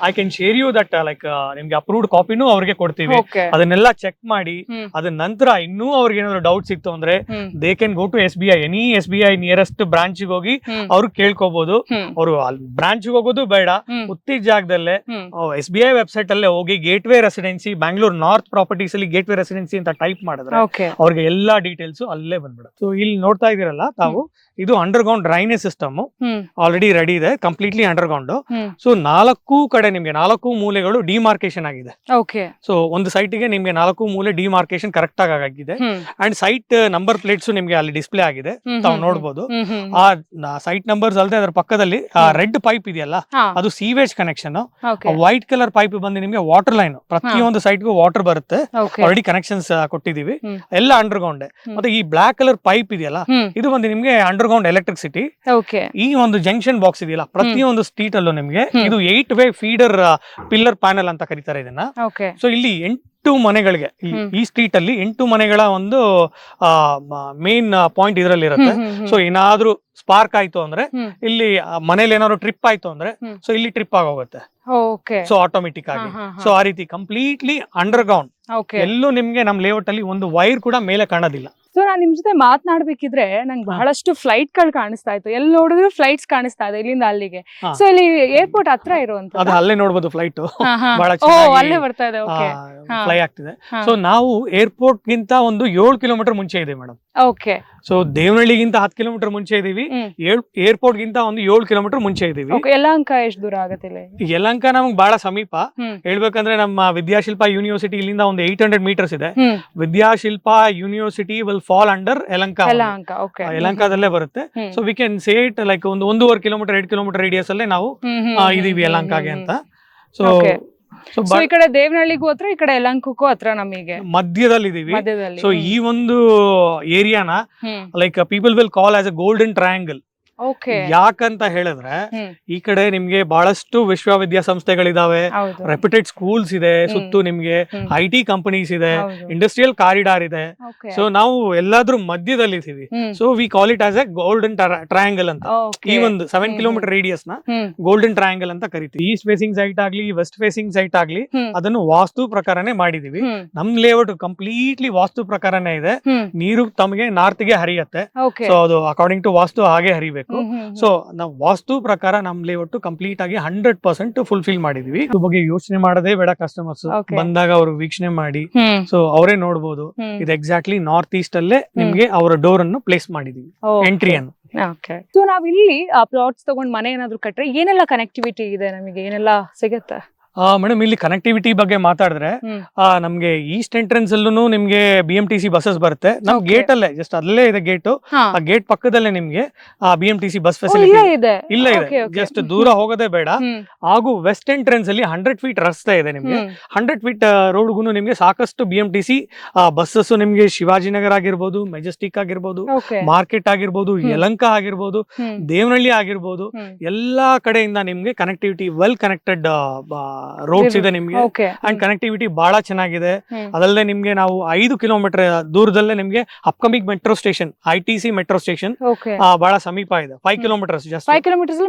I can share you that like ನಿಮ್ಗೆ ಅಪ್ರೂವ್ಡ್ ಕಾಪಿನೂ ಅವ್ರಿಗೆ ಕೊಡ್ತೀವಿ. ಅದನ್ನೆಲ್ಲ ಚೆಕ್ ಮಾಡಿ ಅದ ನಂತರ ಇನ್ನೂ ಅವ್ರಿಗೆ ಏನಾದ್ರು ಡೌಟ್ಸ್ ಇತ್ತು ಅಂದ್ರೆ they can go to SBI, any SBI nearest branch ಹೋಗಿ ಅವ್ರು ಕೇಳ್ಕೋಬಹುದು. ಅವರು ಬ್ರಾಂಚ್ ಹೋಗೋದು ಬೇಡ, ಉತ್ತಿ ಜಾಗದಲ್ಲೇ SBI ವೆಬ್ಸೈಟ್ ಅಲ್ಲೇ ಹೋಗಿ gateway residency Bangalore north properties ಅಲ್ಲಿ ಗೇಟ್ವೇ ರೆಸಿಡೆನ್ಸಿ ಅಂತ ಟೈಪ್ ಮಾಡಿದ್ರೆ ಅವ್ರಿಗೆ ಎಲ್ಲಾ ಡೀಟೇಲ್ಸ್ ಅಲ್ಲೇ ಬಂದ್ಬಿಡುತ್ತೆ. ಸೊ ಇಲ್ಲಿ ನೋಡ್ತಾ ಇದೀರಲ್ಲ ತಾವು, ಇದು underground drainage system already ready ಇದೆ, ಕಂಪ್ಲೀಟ್ಲಿ ಅಂಡರ್ಗ್ರೌಂಡ್. ಸೊ 4 ಕಡೆ ನಿಮ್ಗೆ 4 ಮೂಲೆಗಳು ಡಿಮಾರ್ಕೇಶನ್ ಆಗಿದೆ. ಸೊ ಒಂದು ಸೈಟ್ ಗೆ ನಿಮ್ಗೆ 4 ಮೂಲೆ ಡಿಮಾರ್ಕೇಶನ್ ಕರೆಕ್ಟ್ ಆಗಿದೆ. ಅಂಡ್ ಸೈಟ್ ನಂಬರ್ ಪ್ಲೇಟ್ಸ್ ನಿಮ್ಗೆ ಅಲ್ಲಿ ಡಿಸ್ಪ್ಲೇ ಆಗಿದೆ, ತಾವು ನೋಡಬಹುದು. ಆ ಸೈಟ್ ನಂಬರ್ಸ್ ಅಲ್ಲದೆ ಅದರ ಪಕ್ಕದಲ್ಲಿ ರೆಡ್ ಪೈಪ್ ಇದೆಯಲ್ಲ, ಅದು sewage connection. White colour pipe ಬಂದು ನಿಮ್ಗೆ ವಾಟರ್ ಲೈನ್, ಪ್ರತಿಯೊಂದು ಸೈಟ್ಗೂ ವಾಟರ್ ಬರುತ್ತೆ. ಆಲ್ರೆಡಿ ಕನೆಕ್ಷನ್ಸ್ ಕೊಟ್ಟಿದೀವಿ, ಎಲ್ಲ ಅಂಡರ್ಗ್ರೌಂಡ್. ಮತ್ತೆ ಈ ಬ್ಲಾಕ್ ಕಲರ್ ಪೈಪ್ ಇದೆಯಲ್ಲ, ಇದು ಬಂದು ನಿಮ್ಗೆ ಅಂಡರ್ಗ್ರೌಂಡ್ ಎಲೆಕ್ಟ್ರಿಸಿಟಿ. ಈ ಒಂದು ಜಂಕ್ಷನ್ ಬಾಕ್ಸ್ ಇದೆಯಲ್ಲ, ಪ್ರತಿಯೊಂದು ಸ್ಟ್ರೀಟ್ ಅಲ್ಲೂ ನಿಮ್ಗೆ ಇದು 8-ವೇ ಫೀಡರ್ ಪಿಲ್ಲರ್ ಪ್ಯಾನೆಲ್ ಅಂತ ಕರೀತಾರೆ ಇದನ್ನ. ಸೊ ಇಲ್ಲಿ 8 ಮನೆಗಳಿಗೆ, ಈ ಸ್ಟ್ರೀಟ್ ಅಲ್ಲಿ 8 ಮನೆಗಳ ಒಂದು ಮೇನ್ ಪಾಯಿಂಟ್ ಇದರಲ್ಲಿ ಇರುತ್ತೆ. ಸೊ ಏನಾದ್ರೂ ಸ್ಪಾರ್ಕ್ ಆಯ್ತು ಅಂದ್ರೆ, ಇಲ್ಲಿ ಮನೇಲಿ ಏನಾದ್ರು ಟ್ರಿಪ್ ಆಯ್ತು ಅಂದ್ರೆ, ಸೊ ಇಲ್ಲಿ ಟ್ರಿಪ್ ಆಗೋಗುತ್ತೆ. ಸೊ ಆಟೋಮೆಟಿಕ್ ಆಗಿ. ಸೊ ಆ ರೀತಿ ಕಂಪ್ಲೀಟ್ಲಿ ಅಂಡರ್ಗ್ರೌಂಡ್. ಎಲ್ಲೂ ನಿಮ್ಗೆ ನಮ್ ಲೇಔಟ್ ಅಲ್ಲಿ ಒಂದು ವೈರ್ ಕೂಡ ಮೇಲೆ ಕಾಣೋದಿಲ್ಲ. ಸೊ ನಾನ್ ನಿಮ್ ಜೊತೆ ಮಾತನಾಡ್ಬೇಕಿದ್ರೆ ನಂಗೆ ಬಹಳಷ್ಟು ಫ್ಲೈಟ್ ಗಳು ಕಾಣಿಸ್ತಾ ಇತ್ತು, ಎಲ್ಲಿ ನೋಡಿದ್ರು ಫ್ಲೈಟ್ಸ್ ಕಾಣಿಸ್ತಾ ಇದೆ ಇಲ್ಲಿಂದ ಅಲ್ಲಿಗೆ. ಸೊ ಇಲ್ಲಿ ಏರ್ಪೋರ್ಟ್ ಹತ್ರ ಇರುವಂತ ಅದು ಅಲ್ಲೇ ನೋಡ್ಬೋದು ಫ್ಲೈಟ್ ಬಹಳ ಅಲ್ಲೇ ಬರ್ತಾ ಇದೆ. ಓಕೆ, ಫ್ಲೈ ಆಗ್ತಿದೆ. ಸೊ ನಾವು ಏರ್ಪೋರ್ಟ್ ಗಿಂತ ಒಂದು 7 ಕಿಲೋಮೀಟರ್ ಮುಂಚೆ ಇದೆ ಮೇಡಮ್. ಓಕೆ. ಸೊ ದೇವನಹಳ್ಳಿಗಿಂತ 10 ಕಿಲೋಮೀಟರ್ ಮುಂಚೆ ಇದೀವಿ, ಏರ್ಪೋರ್ಟ್ ಗಿಂತ ಒಂದು 7 ಕಿಲೋಮೀಟರ್ ಮುಂಚೆ ಇದೀವಿ. ಯಲಹಂಕ ಎಷ್ಟು ದೂರ ಆಗತ್ತೆ ಇಲ್ಲಿ? ಯಲಹಂಕ ನಮ್ಗೆ ಬಹಳ ಸಮೀಪ. ಹೇಳ್ಬೇಕಂದ್ರೆ ನಮ್ಮ ವಿದ್ಯಾಶಿಲ್ಪ ಯೂನಿವರ್ಸಿಟಿ ಇಲ್ಲಿಂದ ಒಂದು 800 ಮೀಟರ್ಸ್ ಇದೆ. Vidyashilp university will fall under Yelahanka. ಯಲಹಂಕದಲ್ಲೇ ಬರುತ್ತೆ. So we can say it like ಒಂದು 1.5 ಕಿಲೋಮೀಟರ್ 2 ಕಿಲೋಮೀಟರ್ ರೇಡಿಯಸ್ ಅಲ್ಲೇ ನಾವು ಇದೀವಿ ಯಲಹಂಕಾಗೆ ಅಂತ. ಸೊ ಈ ಕಡೆ ದೇವನಹಳ್ಳಿಗೂ ಹತ್ರ, ಈ ಕಡೆ ಯಲಹಂಕಕ್ಕೂ ಹತ್ರ, ನಮಗೆ ಮಧ್ಯದಲ್ಲಿ ಇದೀವಿ. ಸೊ ಈ ಒಂದು ಏರಿಯಾನ like people will call as a golden triangle. ಯಾಕಂತ ಹೇಳಿದ್ರೆ ಈ ಕಡೆ ನಿಮ್ಗೆ ಬಹಳಷ್ಟು ವಿಶ್ವವಿದ್ಯಾಸಂಸ್ಥೆಗಳಿದಾವೆ, ರೆಪ್ಯೂಟೆಡ್ ಸ್ಕೂಲ್ಸ್ ಇದೆ, ಸುತ್ತು ನಿಮ್ಗೆ IT ಕಂಪನೀಸ್ ಇದೆ, ಇಂಡಸ್ಟ್ರಿಯಲ್ ಕಾರಿಡಾರ್ ಇದೆ. ಸೊ ನಾವು ಎಲ್ಲಾದ್ರೂ ಮಧ್ಯದಲ್ಲಿ ಇದೀವಿ. So we call it as A golden triangle ಅಂತ. ಈ ಒಂದು 7 ಕಿಲೋಮೀಟರ್ ರೇಡಿಯಸ್ ನ ಗೋಲ್ಡನ್ ಟ್ರಯಾಂಗಲ್ ಅಂತ ಕರಿತೀವಿ. ಈಸ್ಟ್ ಫೇಸಿಂಗ್ ಸೈಟ್ ಆಗ್ಲಿ ವೆಸ್ಟ್ ಫೇಸಿಂಗ್ ಸೈಟ್ ಆಗ್ಲಿ ಅದನ್ನು ವಾಸ್ತು ಪ್ರಕಾರನೇ ಮಾಡಿದೀವಿ. ನಮ್ ಲೇಔಟ್ ಕಂಪ್ಲೀಟ್ಲಿ ವಾಸ್ತು ಪ್ರಕಾರನೇ ಇದೆ. ನೀರು ತಮಗೆ ನಾರ್ತ್ ಗೆ ಹರಿಯತ್ತೆ. ಸೊ ಅದು ಅಕಾರ್ಡಿಂಗ್ ಟು ವಾಸ್ತು ಹಾಗೆ ಹರಿಬೇಕು. ಸೊ ನಾವು ವಾಸ್ತು ಪ್ರಕಾರ ನಮ್ ಲೇಔಟ್ ಕಂಪ್ಲೀಟ್ ಆಗಿ 100% ಫುಲ್ಫಿಲ್ ಮಾಡಿದೀವಿ. ಇದ್ರ ಬಗ್ಗೆ ಯೋಚನೆ ಮಾಡದೇ ಬೇಡ, ಕಸ್ಟಮರ್ಸ್ ಬಂದಾಗ ಅವರು ವೀಕ್ಷಣೆ ಮಾಡಿ ಸೊ ಅವರೇ ನೋಡ್ಬೋದು. ಇದು ಎಕ್ಸಾಕ್ಟ್ಲಿ ನಾರ್ತ್ ಈಸ್ಟ್ ಅಲ್ಲೇ ನಿಮ್ಗೆ ಅವರ ಡೋರ್ ಅನ್ನು ಪ್ಲೇಸ್ ಮಾಡಿದೀವಿ, ಎಂಟ್ರಿಯನ್ನು. ಸೊ ನಾವ್ ಇಲ್ಲಿ ಪ್ಲಾಟ್ಸ್ ತಗೊಂಡ್ ಮನೆ ಏನಾದ್ರು ಕಟ್ರೆ ಏನೆಲ್ಲ ಕನೆಕ್ಟಿವಿಟಿ ಇದೆ, ನಮಗೆ ಏನೆಲ್ಲ ಸಿಗುತ್ತೆ? ಮೇಡಮ್ ಇಲ್ಲಿ ಕನೆಕ್ಟಿವಿಟಿ ಬಗ್ಗೆ ಮಾತಾಡಿದ್ರೆ ನಮ್ಗೆ ಈಸ್ಟ್ ಎಂಟ್ರೆನ್ಸ್ ಅಲ್ಲೂ ನಿಮ್ಗೆ BMTC ಬಸ್ಸಸ್ ಬರುತ್ತೆ. ನಮ್ ಗೇಟ್ ಅಲ್ಲೇ ಜಸ್ಟ್ ಅಲ್ಲೇ ಇದೆ ಗೇಟ್. ಆ ಗೇಟ್ ಪಕ್ಕದಲ್ಲೇ ನಿಮ್ಗೆ BMTC ಬಸ್ ಫೆಸಿಲಿಟಿ ಇಲ್ಲ ಇದೆ. ಜಸ್ಟ್ ದೂರ ಹೋಗೋದೇ ಬೇಡ. ಹಾಗೂ ವೆಸ್ಟ್ ಎಂಟ್ರೆನ್ಸ್ ಅಲ್ಲಿ 100 ಫೀಟ್ ರಸ್ತೆ ಇದೆ ನಿಮ್ಗೆ. 100 ಫೀಟ್ ರೋಡ್ಗೂ ನಿಮ್ಗೆ ಸಾಕಷ್ಟು BMTC ಬಸ್ಸಸ್ ನಿಮ್ಗೆ ಶಿವಾಜಿನಗರ್ ಆಗಿರ್ಬೋದು, ಮೆಜೆಸ್ಟಿಕ್ ಆಗಿರ್ಬೋದು, ಮಾರ್ಕೆಟ್ ಆಗಿರ್ಬೋದು, ಯಲಹಂಕ ಆಗಿರ್ಬೋದು, ದೇವನಹಳ್ಳಿ ಆಗಿರ್ಬೋದು, ಎಲ್ಲಾ ಕಡೆಯಿಂದ ನಿಮ್ಗೆ ಕನೆಕ್ಟಿವಿಟಿ ವೆಲ್ ಕನೆಕ್ಟೆಡ್ ರೋಡ್ಸ್ ಇದೆ ನಿಮ್ಗೆ. ಅಂಡ್ ಕನೆಕ್ಟಿವಿಟಿ ಬಹಳ ಚೆನ್ನಾಗಿದೆ. ಅದಲ್ಲದೆ ನಿಮ್ಗೆ ನಾವು 5 ಕಿಲೋಮೀಟರ್ ದೂರದಲ್ಲೇ ನಿಮ್ಗೆ upcoming metro station, ITC metro station ಬಹಳ ಸಮೀಪ ಇದೆ. 5 kilometres just 5 kilometres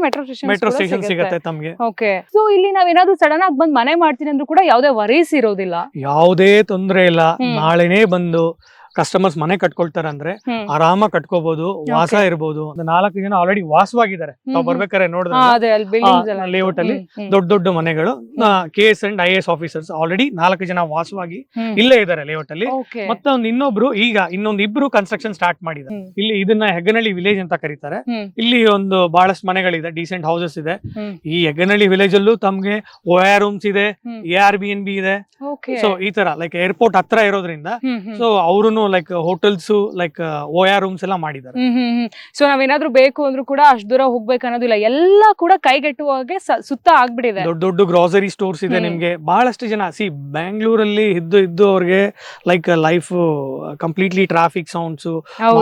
metro station ಸಿಗುತ್ತೆ ತಮ್ಗೆ. ಓಕೆ. ಸೊ ಇಲ್ಲಿ ನಾವೇನಾದ್ರೂ ಸಡನ್ ಆಗಿ ಬಂದ್ ಮನೆ ಮಾಡ್ತೀನಿ ಅಂದ್ರೂ ಕೂಡ ಯಾವುದೇ ವರೀಸ್ ಇರೋದಿಲ್ಲ, ಯಾವುದೇ ತೊಂದ್ರೆ ಇಲ್ಲ. ನಾಳೆನೇ ಬಂದು ಕಸ್ಟಮರ್ಸ್ ಮನೆ ಕಟ್ಕೊಳ್ತಾರೆ ಅಂದ್ರೆ ಆರಾಮಾಗಿ ಕಟ್ಕೋಬಹುದು, ವಾಸ ಇರಬಹುದು. 4 ಜನ ಆಲ್ರೆಡಿ ವಾಸವಾಗಿದ್ದಾರೆ. ತಾವು ಬರ್ಬೇಕಾದ್ರೆ ನೋಡಿದ್ರೆ ಲೇಔಟ್ ಅಲ್ಲಿ ದೊಡ್ಡ ದೊಡ್ಡ ಮನೆಗಳು, KS and IAS officers already 4 ಜನ ವಾಸವಾಗಿ ಇಲ್ಲೇ ಇದ್ದಾರೆ ಲೇಔಟ್ ಅಲ್ಲಿ. ಮತ್ತೆ ಇನ್ನೊಬ್ರು ಈಗ ಇನ್ನೊಂದಿಬ್ರು ಕನ್ಸ್ಟ್ರಕ್ಷನ್ ಸ್ಟಾರ್ಟ್ ಮಾಡಿದ್ದಾರೆ. ಇಲ್ಲಿ ಇದನ್ನ ಹೆಗ್ಗನಹಳ್ಳಿ ವಿಲೇಜ್ ಅಂತ ಕರೀತಾರೆ. ಇಲ್ಲಿ ಒಂದು ಬಹಳಷ್ಟು ಮನೆಗಳಿದೆ, ಡೀಸೆಂಟ್ ಹೌಸಸ್ ಇದೆ. ಈ ಹೆಗ್ಗನಹಳ್ಳಿ ವಿಲೇಜ್ ಅಲ್ಲೂ ತಮ್ಗೆ OR ರೂಮ್ಸ್ ಇದೆ, ARBNB ಇದೆ. ಸೊ ಈ ತರ ಲೈಕ್ ಏರ್ಪೋರ್ಟ್ ಹತ್ರ ಇರೋದ್ರಿಂದ ಸೊ ಅವ್ರು like hotels like OR rooms ಎಲ್ಲ ಮಾಡಿದ್ದಾರೆ. ಸೊ ನಾವೇನಾದ್ರೂ ಬೇಕು ಅಂದ್ರೂ ಕೂಡ ಅಷ್ಟು ದೂರ ಹೋಗ್ಬೇಕು ಅನ್ನೋದಿಲ್ಲ, ಎಲ್ಲ ಕೂಡ ಕೈಗೆಟುವಾಗೆ ಸುತ್ತ ಆಗ್ಬಿಟ್ಟಿದೆ. ದೊಡ್ಡ ದೊಡ್ಡ ಗ್ರಾಸರಿ ಸ್ಟೋರ್ಸ್ ಇದೆ ನಿಮ್ಗೆ. ಬಹಳಷ್ಟು ಜನ ಬೆಂಗಳೂರಲ್ಲಿ ಇದ್ದು ಅವ್ರಿಗೆ like life completely traffic sounds,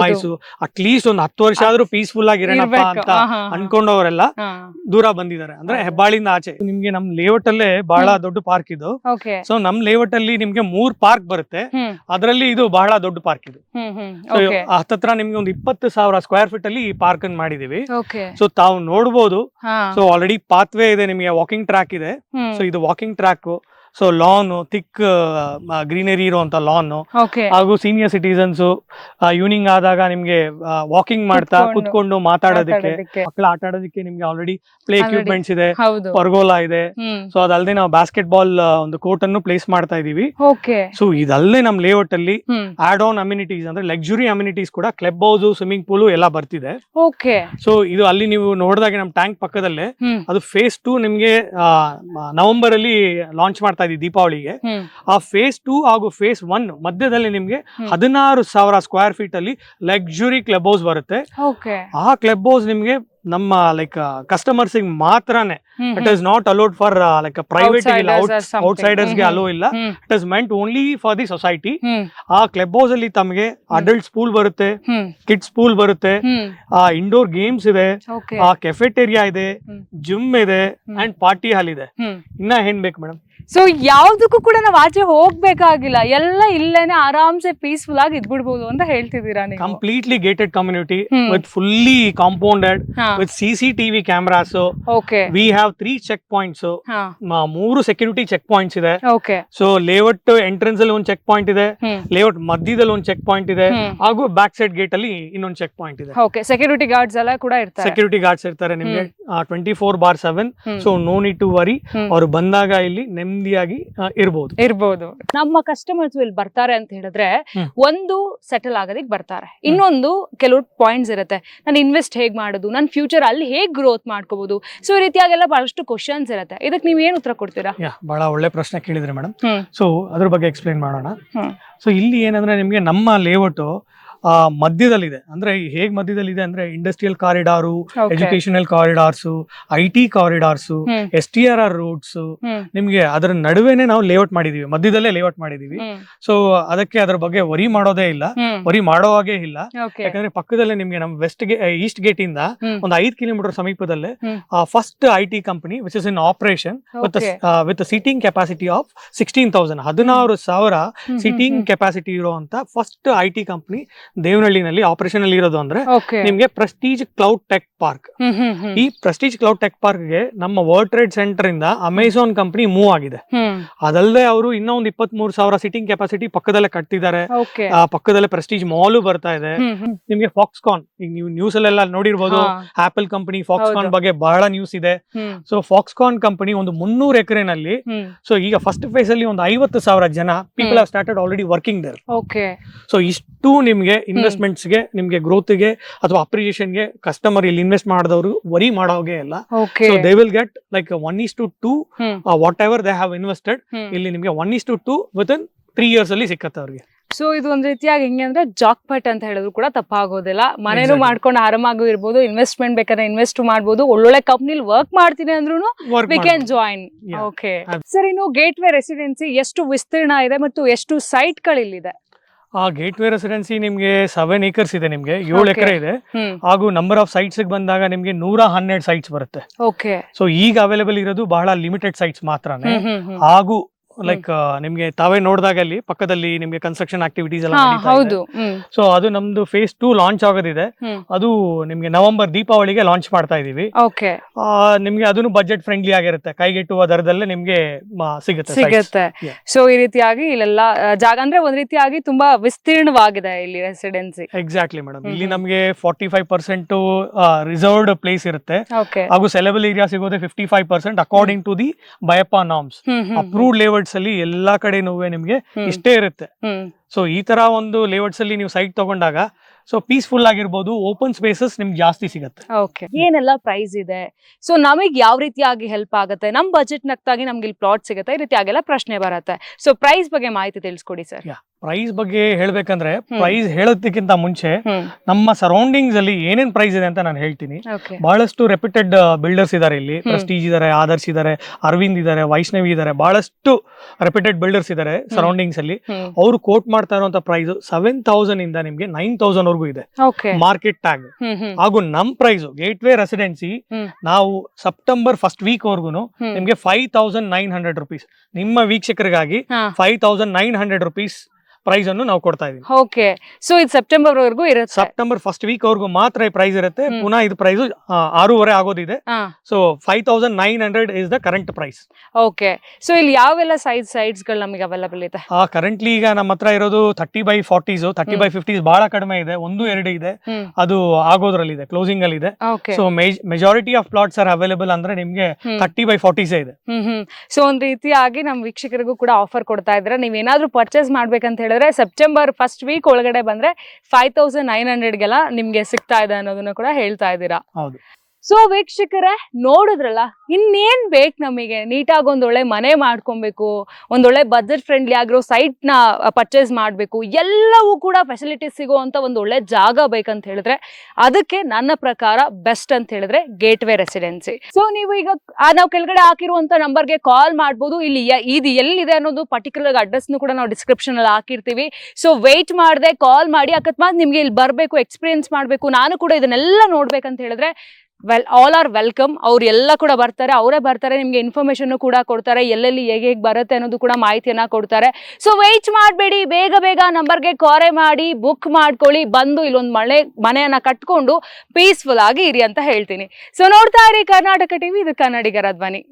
noise, at least ಒಂದು 10 ವರ್ಷ ಆದ್ರೂ ಪೀಸ್ಫುಲ್ ಆಗಿರೋಣಪ್ಪ ಅಂತ ಅನ್ಕೊಂಡವರೆಲ್ಲ ದೂರ ಬಂದಿದ್ದಾರೆ. ಅಂದ್ರೆ ಹೆಬ್ಬಾಳಿಂದ ಆಚೆ ನಿಮ್ಗೆ ನಮ್ ಲೇಔಟ್ ಅಲ್ಲೇ ಬಹಳ ದೊಡ್ಡ ಪಾರ್ಕ್ ಇದು. ಸೊ ನಮ್ ಲೇಔಟ್ ಅಲ್ಲಿ ನಿಮ್ಗೆ 3 ಪಾರ್ಕ್ ಬರುತ್ತೆ. ಅದರಲ್ಲಿ ಇದು ಬಹಳ ದೊಡ್ಡ ಪಾರ್ಕ್ ಇದು. ಹತ್ತತ್ರ ನಿಮ್ಗೆ ಒಂದು 20,000 ಸ್ಕ್ವೇರ್ ಫೀಟ್ ಅಲ್ಲಿ ಈ ಪಾರ್ಕ್ ಅನ್ನು ಮಾಡಿದೀವಿ. ಸೊ ತಾವು ನೋಡ್ಬೋದು. ಸೊ ಆಲ್ರೆಡಿ ಪಾತ್ವೇ ಇದೆ, ನಿಮ್ಗೆ ವಾಕಿಂಗ್ ಟ್ರ್ಯಾಕ್ ಇದೆ. ಸೊ ಇದು walking track. So lawn, thick greenery ಇರುವಂತ ಲಾನ್, ಹಾಗೂ ಸೀನಿಯರ್ ಸಿಟಿಸನ್ಸ್ ಈವ್ನಿಂಗ್ ಆದಾಗ ನಿಮ್ಗೆ ವಾಕಿಂಗ್ ಮಾಡ್ತಾ ಕುತ್ಕೊಂಡು ಮಾತಾಡೋದಕ್ಕೆ, ಮಕ್ಕಳು ಆಟ ಆಡೋದಕ್ಕೆ ನಿಮ್ಗೆ ಆಲ್ರೆಡಿ ಪ್ಲೇ ಎಕ್ವಿಪ್ಮೆಂಟ್ಸ್ ಇದೆ, ಪರ್ಗೋಲಾ ಇದೆ. ಸೊ ಅದಲ್ಲದೆ ನಾವು ಬಾಸ್ಕೆಟ್ ಬಾಲ್ ಒಂದು ಕೋರ್ಟ್ ಅನ್ನು ಪ್ಲೇಸ್ ಮಾಡ್ತಾ ಇದೀವಿ. ಸೊ ಇದಲ್ಲದೆ ನಮ್ ಲೇಔಟ್ ಅಲ್ಲಿ ಆಡ್ ಆನ್ ಅಮ್ಯುನಿಟೀಸ್ ಅಂದ್ರೆ ಲಕ್ಸುರಿ ಅಮ್ಯುನಿಟೀಸ್ ಕೂಡ, ಕ್ಲಬ್ ಹೌಸ್, ಸ್ವಿಮ್ಮಿಂಗ್ ಪೂಲ್ ಎಲ್ಲ ಬರ್ತಿದೆ. ಸೊ ಇದು ಅಲ್ಲಿ ನೀವು ನೋಡಿದಾಗ ನಮ್ ಟ್ಯಾಂಕ್ ಪಕ್ಕದಲ್ಲೇ ಅದು ಫೇಸ್ 2 ನಿಮ್ಗೆ ನವೆಂಬರ್ ಅಲ್ಲಿ ಲಾಂಚ್ ಮಾಡ್ತಾ ಇದೀವಿ ದೀಪಾವಳಿಗೆ. ಆ ಫೇಸ್ 2 ಹಾಗೂ ಫೇಸ್ 1 ಮಧ್ಯದಲ್ಲಿ ನಿಮ್ಗೆ 16,000 ಸ್ಕ್ವೇರ್ ಫೀಟ್ ಅಲ್ಲಿ ಲಕ್ಸುರಿ ಕ್ಲಬ್ ಹೌಸ್ ಬರುತ್ತೆ. ಆ ಕ್ಲಬ್ ಹೌಸ್ ನಿಮ್ಗೆ ನಮ್ಮ ಲೈಕ್ ಕಸ್ಟಮರ್ಸ್ ಮಾತ್ರನೇ, it is not allowed for like private, outsiders ಗೆ ಅಲೋ ಇಲ್ಲ. It is meant only for the society. ಆ ಕ್ಲಬ್ ಹೌಸ್ ಅಲ್ಲಿ ತಮಗೆ ಅಡಲ್ಟ್ಸ್ ಪೂಲ್ ಬರುತ್ತೆ, ಕಿಡ್ಸ್ ಪೂಲ್ ಬರುತ್ತೆ, ಇಂಡೋರ್ ಗೇಮ್ಸ್ ಇದೆ, ಕೆಫೆಟೇರಿಯಾ ಇದೆ, ಜಿಮ್ ಇದೆ, ಅಂಡ್ ಪಾರ್ಟಿ ಹಾಲ್ ಇದೆ. ಇನ್ನ ಏನ್ ಬೇಕು ಮೇಡಮ್? ಸೊ ಯಾವ್ದಕ್ಕೂ ಕೂಡ ನಾವ್ ಆಚೆ ಹೋಗ್ಬೇಕಾಗಿಲ್ಲ, ಎಲ್ಲ ಇಲ್ಲೇನೆ ಆರಾಮ್ಸೆ ಪೀಸ್ಫುಲ್ ಆಗಿ ಇದ್ಬಿಡ್ಬೋದು ಅಂತ ಹೇಳ್ತಿದ್ದೀರಾ ನೀವು. Completely gated community with fully compounded with CCTV cameras. Okay we have 3 check points, 3 security check points ಇದೆ. ಓಕೆ ಸೊ ಲೇಔಟ್ ಎಂಟ್ರೆನ್ಸ್ ಅಲ್ಲಿ ಒಂದು ಚೆಕ್ ಪಾಯಿಂಟ್ ಇದೆ, ಲೇಔಟ್ ಮಧ್ಯದಲ್ಲಿ ಒಂದು ಚೆಕ್ ಪಾಯಿಂಟ್ ಇದೆ, ಹಾಗೂ ಬ್ಯಾಕ್ ಸೈಡ್ ಗೇಟ್ ಅಲ್ಲಿ ಇನ್ನೊಂದು ಚೆಕ್ ಪಾಯಿಂಟ್ ಇದೆ. ಓಕೆ ಸೆಕ್ಯೂರಿಟಿ ಗಾರ್ಡ್ಸ್ ಎಲ್ಲ ಕೂಡ ಇರ್ತಾರೆ. ಸೆಕ್ಯೂರಿಟಿ ಗಾರ್ಡ್ಸ್ ಇರ್ತಾರೆ ನಿಮ್ಗೆ 24/7. So no need to worry. ಅವ್ರು ಬಂದಾಗ ಇಲ್ಲಿ ನೆಮ್ಮದಿಯಾಗಿ ಇರ್ಬೋದು. ನಮ್ಮ ಕಸ್ಟಮರ್ಸ್ ಇಲ್ಲಿ ಬರ್ತಾರೆ ಅಂತ ಹೇಳಿದ್ರೆ ಒಂದು ಸೆಟಲ್ ಆಗೋದಕ್ಕೆ ಬರ್ತಾರೆ, ಇನ್ನೊಂದು ಕೆಲವು ಪಾಯಿಂಟ್ಸ್ ಇರುತ್ತೆ, ನಾನು ಇನ್ವೆಸ್ಟ್ ಹೇಗ್ ಮಾಡೋದು, ನನ್ನ ಫ್ಯೂಚರ್ ಅಲ್ಲಿ ಹೇಗ್ ಗ್ರೋತ್ ಮಾಡ್ಕೋಬಹುದು. ಸೊ ಈ ರೀತಿಯಾಗೆಲ್ಲ ಬಹಳಷ್ಟು ಕ್ವಶನ್ಸ್ ಇರುತ್ತೆ. ಇದಕ್ಕೆ ನೀವ್ ಏನ್ ಉತ್ತರ ಕೊಡ್ತೀರಾ? ಬಹಳ ಒಳ್ಳೆ ಪ್ರಶ್ನೆ ಕೇಳಿದ್ರೆ ಮೇಡಮ್. ಸೊ ಅದ್ರ ಬಗ್ಗೆ ಎಕ್ಸ್ಪ್ಲೈನ್ ಮಾಡೋಣ. ಸೊ ಇಲ್ಲಿ ಏನಂದ್ರೆ ನಿಮ್ಗೆ ನಮ್ಮ ಲೇಔಟ್ ಮಧ್ಯದಲ್ಲಿದೆ. ಅಂದ್ರೆ ಹೇಗ್ ಮಧ್ಯದಲ್ಲಿದೆ ಅಂದ್ರೆ industrial corridor, educational corridors, IT corridors, STRR roads, ನಿಮ್ಗೆ ಅದರ ನಡುವೆನೆ ನಾವು ಲೇಔಟ್ ಮಾಡಿದೀವಿ, ಮಧ್ಯದಲ್ಲೇ ಲೇಔಟ್ ಮಾಡಿದೀವಿ. ಸೊ ಅದಕ್ಕೆ ಅದ್ರ ಬಗ್ಗೆ ವರಿ ಮಾಡೋದೇ ಇಲ್ಲ, ವರಿ ಮಾಡೋ ಹಾಗೆ ಇಲ್ಲ. ಯಾಕಂದ್ರೆ ಪಕ್ಕದಲ್ಲೇ ನಿಮ್ಗೆ ನಮ್ಮ ಈಸ್ಟ್ ಗೇಟ್ ಇಂದ ಒಂದು 5 ಕಿಲೋಮೀಟರ್ ಸಮೀಪದಲ್ಲೇ first IT company which is in operation with seating capacity of 16,000 16,000 seating capacity ಇರುವಂತ ಫಸ್ಟ್ IT ಕಂಪನಿ ದೇವನಹಳ್ಳಿನಲ್ಲಿ ಆಪರೇಷನ್ ಅಲ್ಲಿ ಇರೋದು. ಅಂದ್ರೆ ನಿಮ್ಗೆ ಪ್ರೆಸ್ಟೀಜ್ ಕ್ಲೌಡ್ ಟೆಕ್ ಪಾರ್ಕ್. ಈ ಪ್ರೆಸ್ಟೀಜ್ ಕ್ಲೌಡ್ ಟೆಕ್ ಪಾರ್ಕ್ ಗೆ ನಮ್ಮ ವರ್ಲ್ಡ್ ಟ್ರೇಡ್ ಸೆಂಟರ್ ಇಂದ ಅಮೆಝಾನ್ ಕಂಪನಿ ಮೂವ್ ಆಗಿದೆ. ಅದಲ್ಲದೆ ಅವರು ಇನ್ನೂ ಒಂದು 23,000 ಸೀಟಿಂಗ್ ಕೆಪಾಸಿಟಿ ಪಕ್ಕದಲ್ಲೇ ಕಟ್ತಿದ್ದಾರೆ. ಪಕ್ಕದಲ್ಲೇ ಪ್ರೆಸ್ಟೀಜ್ ಮಾಲ್ ಬರ್ತಾ ಇದೆ. ನಿಮ್ಗೆ ಫಾಕ್ಸ್ಕಾನ್, ಈಗ ನೀವು ನ್ಯೂಸ್ ಅಲ್ಲೆಲ್ಲ ನೋಡಿರ್ಬೋದು, ಆಪಲ್ ಕಂಪನಿ ಫಾಕ್ಸ್ಕಾನ್ ಬಗ್ಗೆ ಬಹಳ ನ್ಯೂಸ್ ಇದೆ. ಸೊ ಫಾಕ್ಸ್ಕಾನ್ ಕಂಪನಿ ಒಂದು 300 ಎಕರೆನಲ್ಲಿ, ಸೊ ಈಗ ಫಸ್ಟ್ ಫೇಸ್ ಅಲ್ಲಿ ಒಂದು 50,000 ಜನ people have started already working there. So ಇಷ್ಟು ನಿಮ್ಗೆ ಇನ್ವೆಸ್ಟ್ಮೆಂಟ್ಸ್ ಗೆ, ನಿಮ್ಗೆ ಗ್ರೋತ್ ಗೆ ಅಥವಾ ಅಪ್ರಿಸಿಯೇಷನ್ ಗೆ ಕಸ್ಟಮರ್ ಇಲ್ಲಿ ಇನ್ವೆಸ್ಟ್ ಮಾಡಿದವರು ವರಿ ಮಾಡೋಗೆ ಇಲ್ಲ. So they will get like 1:2 what ever they have invested. ಇಲ್ಲಿ ನಿಮ್ಗೆ 1:2 ವಿತಿನ್ 3 years ಅಲ್ಲಿ ಸಿಕ್ಕತ್ತೆ ಅವ್ರಿಗೆ. ಸೊ ಇದು ಒಂದ್ ರೀತಿಯಾಗಿ ಹೆಂಗೆ ಅಂದ್ರೆ ಜಾಕ್ಪಾಟ್ ಅಂತ ಹೇಳಿದ್ರು ಕೂಡ ತಪ್ಪಾಗೋದಿಲ್ಲ. ಮನೇನು ಮಾಡ್ಕೊಂಡು ಆರಾಮಾಗೂ ಇರ್ಬೋದು, ಇನ್ವೆಸ್ಟ್ಮೆಂಟ್ ಬೇಕಾದ್ರೆ ಇನ್ವೆಸ್ಟ್ ಮಾಡ್ಬೋದು, ಒಳ್ಳೊಳ್ಳೆ ಕಂಪ್ನಿಲಿ ವರ್ಕ್ ಮಾಡ್ತೀನಿ ಅಂದ್ರೂ we can join. Okay sir, ಇನ್ನು ಗೇಟ್ ವೇ ರೆಸಿಡೆನ್ಸಿ ಎಷ್ಟು ವಿಸ್ತೀರ್ಣ ಇದೆ ಮತ್ತು ಎಷ್ಟು ಸೈಟ್ ಗಳಿಲ್ಲಿದೆ? ಗೇಟ್ ವೇ ರೆಸಿಡೆನ್ಸಿ ನಿಮ್ಗೆ 7 acres ಇದೆ, ನಿಮ್ಗೆ 7 ಎಕರೆ ಇದೆ. ಹಾಗೂ ನಂಬರ್ ಆಫ್ ಸೈಟ್ಸ್ ಬಂದಾಗ ನಿಮ್ಗೆ 112 ಸೈಟ್ಸ್ ಬರುತ್ತೆ. ಓಕೆ ಸೊ ಈಗ ಅವೈಲೇಬಲ್ ಇರೋದು ಬಹಳ ಲಿಮಿಟೆಡ್ ಸೈಟ್ಸ್ ಮಾತ್ರನೇ. ಹಾಗೂ ಲೈಕ್ ನಿಮ್ಗೆ ತಾವೇ ನೋಡಿದಾಗ ಅಲ್ಲಿ ಪಕ್ಕದಲ್ಲಿ ನಿಮ್ಗೆ ಕನ್ಸ್ಟ್ರಕ್ಷನ್ ಆಕ್ಟಿವಿಟೀಸ್ ಎಲ್ಲ ನಡೀತಾ ಇದೆ. ಸೊ ಅದು ನಮ್ದು ಫೇಸ್ 2 ಲಾಂಚ್ ಆಗೋದಿದೆ. ಅದು ನಿಮ್ಗೆ ನವೆಂಬರ್ ದೀಪಾವಳಿಗೆ ಲಾಂಚ್ ಮಾಡ್ತಾ ಇದೀವಿ. ನಿಮ್ಗೆ ಅದನ್ನು ಬಜೆಟ್ ಫ್ರೆಂಡ್ಲಿ ಆಗಿರುತ್ತೆ, ಕೈಗೆಟುವ ದರದಲ್ಲೇ ನಿಮ್ಗೆ ಸಿಗುತ್ತೆ. ಸೊ ಈ ರೀತಿಯಾಗಿ ಇಲ್ಲೆಲ್ಲ ಜಾಗ ಅಂದ್ರೆ ಒಂದ್ ರೀತಿಯಾಗಿ ತುಂಬಾ ವಿಸ್ತೀರ್ಣವಾಗಿದೆ ಇಲ್ಲಿ ರೆಸಿಡೆನ್ಸಿ. Exactly madam. ಇಲ್ಲಿ ನಮ್ಗೆ 45% ರಿಸರ್ವ್ಡ್ ಪ್ಲೇಸ್ ಇರುತ್ತೆ. ಹಾಗೂ ಸೆಲೆಬಲ್ ಏರಿಯಾ ಸಿಗೋದೆ 55% according to the BIAPPA norms. Approved layout ಅಲ್ಲಿ ಎಲ್ಲಾ ಕಡೆ ನಿಮ್ಗೆ ಇಷ್ಟೇ ಇರುತ್ತೆ. ಸೊ ಈ ತರ ಒಂದು ಲೇಔಟ್ಸ್ ಅಲ್ಲಿ ನೀವು ಸೈಟ್ ತಗೊಂಡಾಗ ಸೊ ಪೀಸ್ಫುಲ್ ಆಗಿರ್ಬೋದು, ಓಪನ್ ಸ್ಪೇಸಸ್ ನಿಮ್ಗೆ ಜಾಸ್ತಿ ಸಿಗುತ್ತೆ. ಓಕೆ, ಏನೆಲ್ಲ ಪ್ರೈಸ್ ಇದೆ, ಸೊ ನಮಗೆ ಯಾವ ರೀತಿಯಾಗಿ ಹೆಲ್ಪ್ ಆಗುತ್ತೆ, ನಮ್ ಬಜೆಟ್ ನಕ್ತಾಗಿ ನಮ್ಗೆ ಇಲ್ಲಿ ಪ್ಲಾಟ್ ಸಿಗುತ್ತೆ, ಈ ರೀತಿಯಾಗೆಲ್ಲ ಪ್ರಶ್ನೆ ಬರುತ್ತೆ. ಸೊ ಪ್ರೈಸ್ ಬಗ್ಗೆ ಮಾಹಿತಿ ತಿಳಿಸ್ಕೊಡಿ ಸರ್. ಪ್ರೈಸ್ ಬಗ್ಗೆ ಹೇಳ್ಬೇಕಂದ್ರೆ, ಪ್ರೈಸ್ ಹೇಳೋದಕ್ಕಿಂತ ಮುಂಚೆ ನಮ್ಮ ಸರೌಂಡಿಂಗ್ಸ್ ಅಲ್ಲಿ ಏನೇನ್ ಪ್ರೈಸ್ ಇದೆ ಅಂತ ನಾನು ಹೇಳ್ತೀನಿ. ಬಹಳಷ್ಟು ರೆಪ್ಯೂಟೆಡ್ ಬಿಲ್ಡರ್ಸ್ ಇದಾರೆ ಇಲ್ಲಿ. ಪ್ರೆಸ್ಟೀಜ್ ಇದಾರೆ, ಆದರ್ಶ್ ಇದಾರೆ, ಅರವಿಂದ್ ಇದಾರೆ, ವೈಷ್ಣವಿ ಇದಾರೆ, ಬಹಳಷ್ಟು ರೆಪ್ಯೂಟೆಡ್ ಬಿಲ್ಡರ್ಸ್ ಇದಾರೆ ಸರೌಂಡಿಂಗ್ಸ್ ಅಲ್ಲಿ. ಅವರು ಕೋಟ್ ಮಾಡ್ತಾ ಇರುವಂತ ಪ್ರೈಸ್ 7,000 ಇಂದ ನಿಮ್ಗೆ 9,000 ವರೆಗೂ ಇದೆ ಮಾರ್ಕೆಟ್ ಟ್ಯಾಗ್. ಹಾಗೂ ನಮ್ ಪ್ರೈಸ್ ಗೇಟ್ ವೇ ರೆಸಿಡೆನ್ಸಿ ನಾವು ಸೆಪ್ಟೆಂಬರ್ ಫಸ್ಟ್ ವೀಕ್ ವರ್ಗು ನಿಮ್ಗೆ 5,900 rupees ನಿಮ್ಮ ವೀಕ್ಷಕರಿಗಾಗಿ 5,900 rupees ಪ್ರೈಸ್ ಅನ್ನು ನಾವು ಕೊಡ್ತಾ ಇದೀವಿ. ಓಕೆ, ಸೊ ಇದು ಸೆಪ್ಟೆಂಬರ್ ವರೆಗೂ ಇರುತ್ತೆ. ಸೆಪ್ಟೆಂಬರ್ ಫಸ್ಟ್ ವೀಕ್ ವರ್ಗೂ ಮಾತ್ರ ಈ ಪ್ರೈಸ್ ಇರುತ್ತೆ. ಪುನಃ ಇದು ಪ್ರೈಸ್ 6,500 ಆಗೋದಿದೆ. So 5,900 is the current price. Okay, so ಇಲ್ಲಿ ಯಾವೆಲ್ಲ ಸೈಟ್ಸ್ ಗಳು ನಮಗೆ ಅವೈಲೇಬಲ್ ಇದೆ? ಕರೆಂಟ್ಲಿ ಈಗ ನಮ್ಮ ಹತ್ರ ಇರೋದು 30x40s, 30x50s ಬಹಳ ಕಡಿಮೆ ಇದೆ, 1-2 ಇದೆ, ಅದು ಆಗೋದ್ರಲ್ಲಿ ಇದೆ, ಕ್ಲೋಸಿಂಗ್ ಅಲ್ಲಿ ಇದೆ. So majority of plots are available ಅಂದ್ರೆ ನಿಮ್ಗೆ 30x40s ಇದೆ. ಸೊ ಒಂದ್ ರೀತಿಯಾಗಿ ನಮ್ ವೀಕ್ಷಕರಿಗೂ ಕೂಡ ಆಫರ್ ಕೊಡ್ತಾ ಇದ್ರೆ, ನೀವೇನಾದ್ರೂ ಪರ್ಚೇಸ್ ಮಾಡ್ಬೇಕಂತ ಹೇಳಿದ್ರೆ ಸೆಪ್ಟೆಂಬರ್ ಫಸ್ಟ್ ವೀಕ್ ಒಳಗಡೆ ಬಂದ್ರೆ 5,900 ಗೆಲ್ಲ ನಿಮ್ಗೆ ಸಿಗ್ತಾ ಇದೆ ಅನ್ನೋದನ್ನ ಕೂಡ ಹೇಳ್ತಾ ಇದ್ದೀರಾ. ಹೌದು. ಸೊ ವೀಕ್ಷಕರೇ ನೋಡಿದ್ರಲ್ಲ, ಇನ್ನೇನ್ ಬೇಕು ನಮಗೆ? ನೀಟಾಗಿ ಒಂದೊಳ್ಳೆ ಮನೆ ಮಾಡ್ಕೊಬೇಕು, ಒಂದೊಳ್ಳೆ ಬಜೆಟ್ ಫ್ರೆಂಡ್ಲಿ ಆಗಿರೋ ಸೈಟ್ ನ ಪರ್ಚೇಸ್ ಮಾಡ್ಬೇಕು, ಎಲ್ಲವೂ ಕೂಡ ಫೆಸಿಲಿಟೀಸ್ ಸಿಗುವಂತ ಒಂದೊಳ್ಳೆ ಜಾಗ ಬೇಕಂತ ಹೇಳಿದ್ರೆ ಅದಕ್ಕೆ ನನ್ನ ಪ್ರಕಾರ ಬೆಸ್ಟ್ ಅಂತ ಹೇಳಿದ್ರೆ ಗೇಟ್ ವೇ ರೆಸಿಡೆನ್ಸಿ. ಸೊ ನೀವು ಈಗ ನಾವು ಕೆಳಗಡೆ ಹಾಕಿರುವಂತ ನಂಬರ್ಗೆ ಕಾಲ್ ಮಾಡ್ಬೋದು. ಇಲ್ಲಿ ಇದು ಎಲ್ಲಿದೆ ಅನ್ನೋದು ಪರ್ಟಿಕ್ಯುಲರ್ ಅಡ್ರೆಸ್ ಕೂಡ ನಾವು ಡಿಸ್ಕ್ರಿಪ್ಷನ್ ಅಲ್ಲಿ ಹಾಕಿರ್ತೀವಿ. ಸೊ ವೇಟ್ ಮಾಡದೆ ಕಾಲ್ ಮಾಡಿ. ಅಕಸ್ಮಾತ್ ನಿಮ್ಗೆ ಇಲ್ಲಿ ಬರ್ಬೇಕು, ಎಕ್ಸ್ಪೀರಿಯನ್ಸ್ ಮಾಡ್ಬೇಕು, ನಾನು ಕೂಡ ಇದನ್ನೆಲ್ಲ ನೋಡ್ಬೇಕಂತ ಹೇಳಿದ್ರೆ ಆಲ್ ಆರ್ ವೆಲ್ಕಮ್. ಅವ್ರು ಎಲ್ಲ ಕೂಡ ಬರ್ತಾರೆ, ಅವರೇ ಬರ್ತಾರೆ, ನಿಮ್ಗೆ ಇನ್ಫಾರ್ಮೇಶನ್ ಕೂಡ ಕೊಡ್ತಾರೆ, ಎಲ್ಲೆಲ್ಲಿ ಹೇಗೆ ಬರುತ್ತೆ ಅನ್ನೋದು ಕೂಡ ಮಾಹಿತಿಯನ್ನ ಕೊಡ್ತಾರೆ. ಸೊ ವೆಯ್ಟ್ ಮಾಡಬೇಡಿ, ಬೇಗ ಬೇಗ ನಂಬರ್ಗೆ ಕರೆ ಮಾಡಿ ಬುಕ್ ಮಾಡ್ಕೊಳ್ಳಿ, ಬಂದು ಇಲ್ಲೊಂದು ಮನೆಯನ್ನ ಕಟ್ಕೊಂಡು ಪೀಸ್ಫುಲ್ ಆಗಿ ಇರಿ ಅಂತ ಹೇಳ್ತೀನಿ. ಸೊ ನೋಡ್ತಾ ಇರಿ ಕರ್ನಾಟಕ ಟಿವಿ, ಇದು ಕನ್ನಡಿಗರ ಧ್ವನಿ.